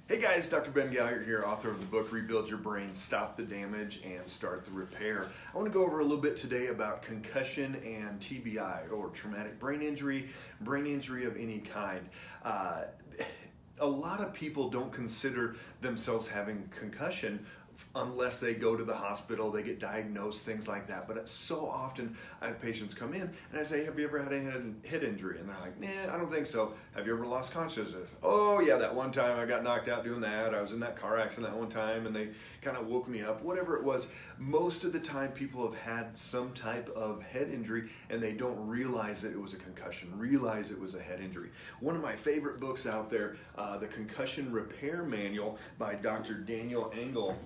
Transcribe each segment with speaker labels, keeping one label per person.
Speaker 1: Hey guys, Dr. Ben Galyardt here, author of the book Rebuild Your Brain, Stop the Damage and Start the Repair. I want to go over a little bit today about concussion and TBI, or traumatic brain injury of any kind. A lot of people don't consider themselves having concussion unless they go to the hospital, they get diagnosed, things like that. But so often I have patients come in and I say, have you ever had a head injury? And they're like, nah, I don't think so. Have you ever lost consciousness? Oh yeah, that one time I got knocked out doing that. I was in that car accident that one time and they kind of woke me up, whatever it was. Most of the time people have had some type of head injury and they don't realize that it was a concussion, realize it was a head injury. One of my favorite books out there, the Concussion Repair Manual by Dr. Daniel Engel.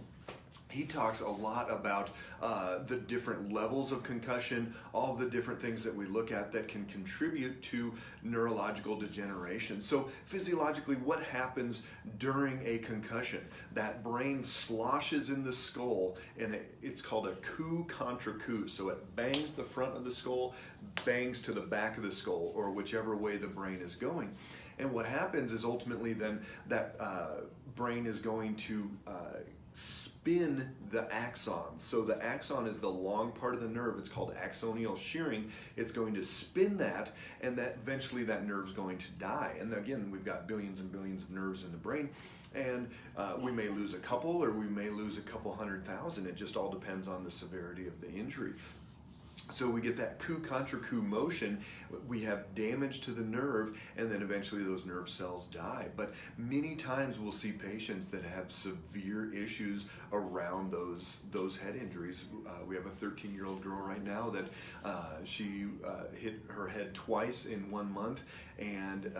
Speaker 1: He talks a lot about the different levels of concussion, all the different things that we look at that can contribute to neurological degeneration. So physiologically, what happens during a concussion? That brain sloshes in the skull, and it's called a coup contra coup. So it bangs the front of the skull, bangs to the back of the skull, or whichever way the brain is going. And what happens is ultimately then that brain is going to spin the axon. So the axon is the long part of the nerve. It's called axonal shearing. It's going to spin that, and that eventually that nerve's going to die. And again, we've got billions and billions of nerves in the brain, and we may lose a couple, or we may lose a couple 100,000. It just all depends on the severity of the injury. So we get that coup contra coup motion, we have damage to the nerve, and then eventually those nerve cells die. But many times we'll see patients that have severe issues around those head injuries. We have a 13-year-old girl right now that she hit her head twice in 1 month and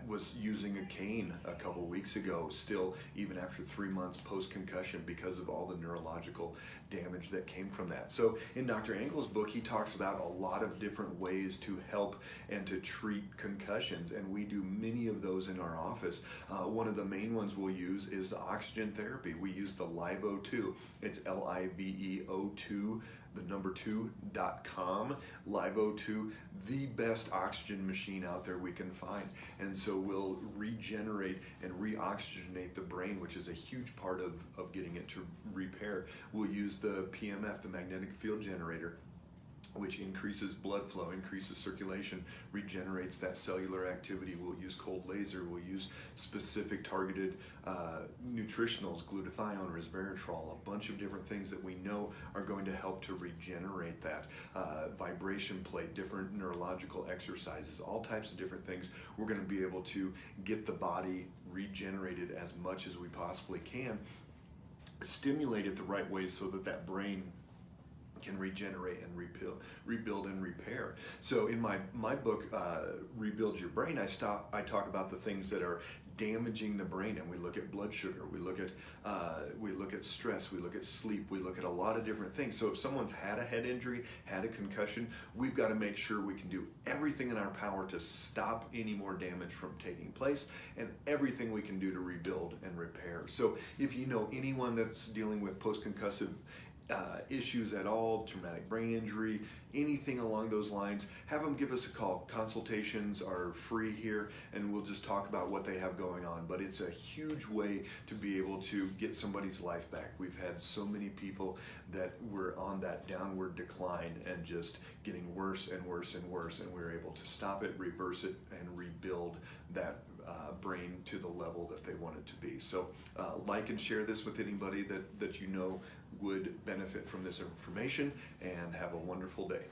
Speaker 1: was using a cane a couple weeks ago, still even after 3 months post-concussion, because of all the neurological damage that came from that. So in Dr. Engel's book, he talks about a lot of different ways to help and to treat concussions, and we do many of those in our office. One of the main ones we'll use is the oxygen therapy. We use the LiveO2. It's LiveO2, the number 2.com. LiveO2, the best oxygen machine out there we can find. And so we'll regenerate and reoxygenate the brain, which is a huge part of getting it to repair. We'll use the PMF, the magnetic field generator, which increases blood flow, increases circulation, regenerates that cellular activity. We'll use cold laser, we'll use specific targeted nutritionals, glutathione, resveratrol, a bunch of different things that we know are going to help to regenerate that. Vibration plate, different neurological exercises, all types of different things. We're going to be able to get the body regenerated as much as we possibly can, stimulate it the right way so that that brain can regenerate and rebuild and repair. So in my book, Rebuild Your Brain, I talk about the things that are damaging the brain, and we look at blood sugar, we look at stress, we look at sleep, we look at a lot of different things. So if someone's had a head injury, had a concussion, we've got to make sure we can do everything in our power to stop any more damage from taking place, and everything we can do to rebuild and repair. So if you know anyone that's dealing with post-concussive issues at all, traumatic brain injury, anything along those lines, have them give us a call. Consultations are free here, and we'll just talk about what they have going on. But it's a huge way to be able to get somebody's life back. We've had so many people that were on that downward decline and just getting worse and worse and worse, and we're able to stop it, reverse it, and rebuild that brain to the level that they want it to be. So like and share this with anybody that you know would benefit from this information, and have a wonderful day.